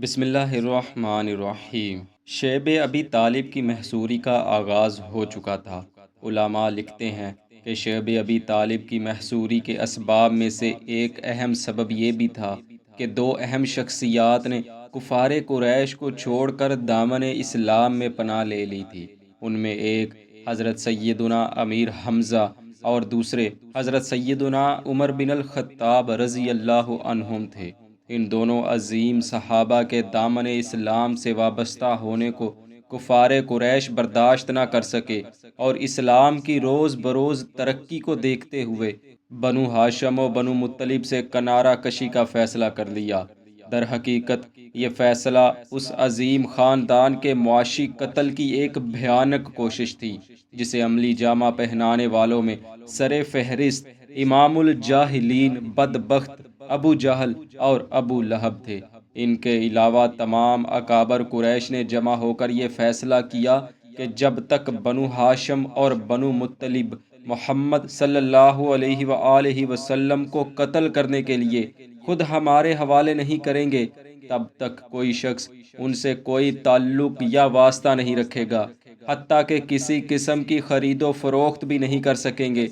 بسم اللہ الرحمن الرحیم۔ شیب ابی طالب کی محصوری کا آغاز ہو چکا تھا۔ علماء لکھتے ہیں کہ شیب ابی طالب کی محصوری کے اسباب میں سے ایک اہم سبب یہ بھی تھا کہ دو اہم شخصیات نے کفار قریش کو چھوڑ کر دامن اسلام میں پناہ لے لی تھی۔ ان میں ایک حضرت سیدنا امیر حمزہ اور دوسرے حضرت سیدنا عمر بن الخطاب رضی اللہ عنہم تھے۔ ان دونوں عظیم صحابہ کے دامن اسلام سے وابستہ ہونے کو کفار قریش برداشت نہ کر سکے اور اسلام کی روز بروز ترقی کو دیکھتے ہوئے بنو ہاشم و بنو مطلب سے کنارہ کشی کا فیصلہ کر لیا۔ در حقیقت یہ فیصلہ اس عظیم خاندان کے معاشی قتل کی ایک بھیانک کوشش تھی جسے عملی جامہ پہنانے والوں میں سر فہرست امام الجاہلین بدبخت ابو جہل اور ابو لہب تھے۔ ان کے علاوہ تمام اکابر قریش نے جمع ہو کر یہ فیصلہ کیا کہ جب تک بنو ہاشم اور بنو مطلب محمد صلی اللہ علیہ وآلہ وسلم کو قتل کرنے کے لیے خود ہمارے حوالے نہیں کریں گے تب تک کوئی شخص ان سے کوئی تعلق یا واسطہ نہیں رکھے گا، حتیٰ کہ کسی قسم کی خرید و فروخت بھی نہیں کر سکیں گے،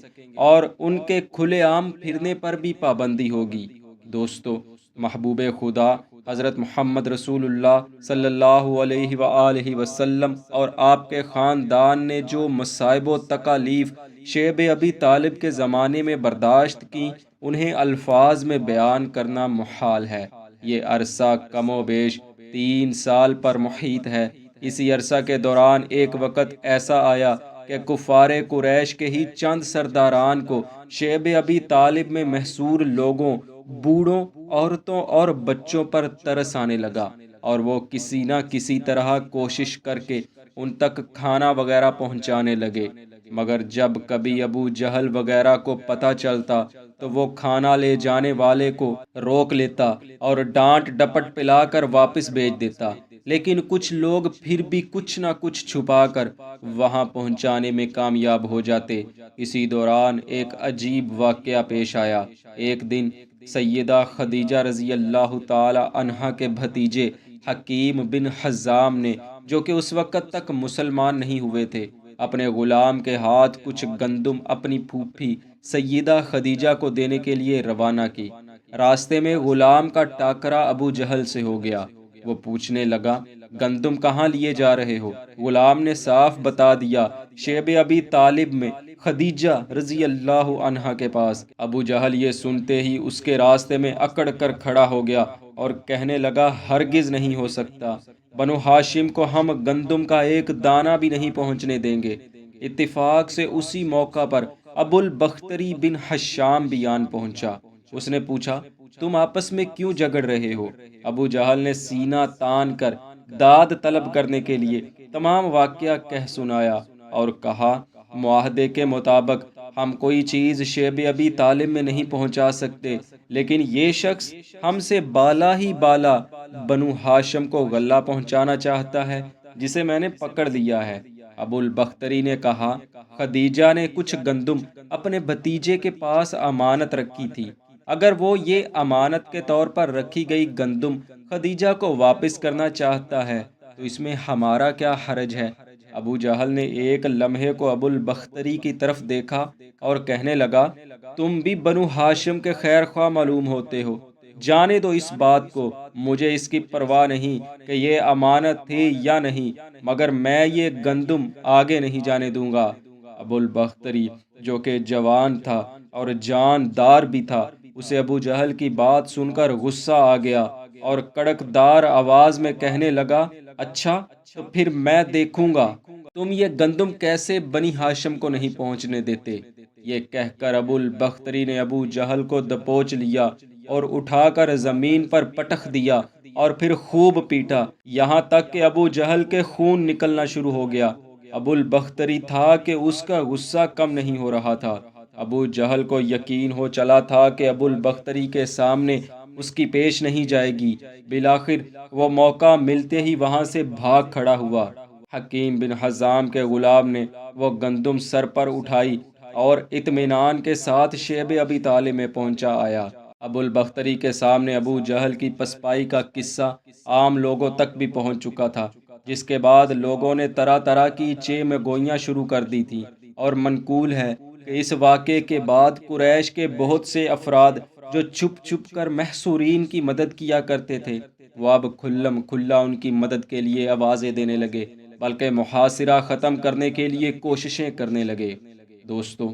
اور ان کے کھلے عام پھرنے پر بھی پابندی ہوگی۔ دوستو، محبوب خدا حضرت محمد رسول اللہ صلی اللہ علیہ وآلہ وسلم اور آپ کے خاندان نے جو مصائب و تکالیف شیب ابی طالب کے زمانے میں برداشت کی، انہیں الفاظ میں بیان کرنا محال ہے۔ یہ عرصہ کم و بیش 3 سال پر محیط ہے۔ اسی عرصہ کے دوران ایک وقت ایسا آیا کہ کفار قریش کے ہی چند سرداران کو شیب ابی طالب میں محصور لوگوں، بوڑھوں، عورتوں اور بچوں پر ترس آنے لگا، اور وہ کسی نہ کسی طرح کوشش کر کے ان تک کھانا وغیرہ پہنچانے لگے، مگر جب کبھی ابو جہل وغیرہ کو پتہ چلتا تو وہ کھانا لے جانے والے کو روک لیتا اور ڈانٹ ڈپٹ پلا کر واپس بھیج دیتا، لیکن کچھ لوگ پھر بھی کچھ نہ کچھ چھپا کر وہاں پہنچانے میں کامیاب ہو جاتے۔ اسی دوران ایک عجیب واقعہ پیش آیا۔ ایک دن سیدہ خدیجہ رضی اللہ تعالی عنہا کے بھتیجے حکیم بن حزام نے، جو کہ اس وقت تک مسلمان نہیں ہوئے تھے، اپنے غلام کے ہاتھ کچھ گندم اپنی پھوپھی سیدہ خدیجہ کو دینے کے لیے روانہ کی۔ راستے میں غلام کا ٹاکرا ابو جہل سے ہو گیا۔ وہ پوچھنے لگا، گندم کہاں لیے جا رہے ہو؟ غلام نے صاف بتا دیا، شیب ابی طالب میں، خدیجہ رضی اللہ عنہا کے پاس۔ ابو جہل یہ سنتے ہی اس کے راستے میں اکڑ کر کھڑا ہو گیا اور کہنے لگا، ہرگز نہیں ہو سکتا، بنو ہاشم کو ہم گندم کا ایک دانہ بھی نہیں پہنچنے دیں گے۔ اتفاق سے اسی موقع پر ابو البختری بن حشام بھی آن پہنچا۔ اس نے پوچھا، تم آپس میں کیوں جھگڑ رہے ہو؟ ابو جہل نے سینہ تان کر داد طلب کرنے کے لیے تمام واقعہ کہہ سنایا اور کہا، معاہدے کے مطابق ہم کوئی چیز شیب ابی طالب میں نہیں پہنچا سکتے، لیکن یہ شخص ہم سے بالا ہی بالا بنو ہاشم کو غلہ پہنچانا چاہتا ہے، جسے میں نے پکڑ لیا ہے۔ ابو البختری نے کہا، خدیجہ نے کچھ گندم اپنے بھتیجے کے پاس امانت رکھی تھی، اگر وہ یہ امانت کے طور پر رکھی گئی گندم خدیجہ کو واپس کرنا چاہتا ہے تو اس میں ہمارا کیا حرج ہے؟ ابو جہل نے ایک لمحے کو ابو البختری کی طرف دیکھا اور کہنے لگا، تم بھی بنو ہاشم کے خیر خواہ معلوم ہوتے ہو، جانے دو اس بات کو، مجھے اس کی پرواہ نہیں کہ یہ امانت تھی یا نہیں، مگر میں یہ گندم آگے نہیں جانے دوں گا۔ ابو البختری، جو کہ جوان تھا اور جاندار بھی تھا، اسے ابو جہل کی بات سن کر غصہ آ گیا اور کڑک دار آواز میں کہنے لگا، اچھا تو پھر میں دیکھوں گا تم یہ گندم کیسے بنی ہاشم کو نہیں پہنچنے دیتے۔ یہ کہہ کر ابو البختری نے ابو جہل کو دبوچ لیا اور اٹھا کر زمین پر پٹخ دیا اور پھر خوب پیٹا، یہاں تک کہ ابو جہل کے خون نکلنا شروع ہو گیا۔ ابو البختری تھا کہ اس کا غصہ کم نہیں ہو رہا تھا۔ ابو جہل کو یقین ہو چلا تھا کہ ابو البختری کے سامنے اس کی پیش نہیں جائے گی۔ بالآخر وہ موقع ملتے ہی وہاں سے بھاگ کھڑا ہوا۔ حکیم بن حزام کے غلام نے وہ گندم سر پر اٹھائی اور اطمینان کے ساتھ شیب ابی طالب میں پہنچا آیا۔ ابو البختری کے سامنے ابو جہل کی پسپائی کا قصہ عام لوگوں تک بھی پہنچ چکا تھا، جس کے بعد لوگوں نے طرح طرح کی چے میں گوئیاں شروع کر دی تھیں، اور منقول ہے کہ اس واقعے کے بعد قریش کے بہت سے افراد جو چھپ چھپ کر محصورین کی مدد کیا کرتے تھے، وہ اب کھلم کھلا ان کی مدد کے لیے آوازیں دینے لگے، بلکہ محاصرہ ختم کرنے کے لیے کوششیں کرنے لگے۔ دوستو،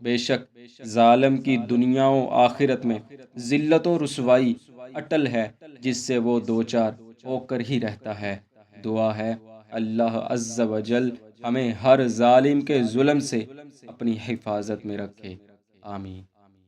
بے شک ظالم کی دنیا و آخرت میں ذلت و رسوائی اٹل ہے، جس سے وہ دوچار ہو کر ہی رہتا ہے۔ دعا ہے اللہ عز و جل ہمیں ہر ظالم کے ظلم سے اپنی حفاظت میں رکھے، آمین۔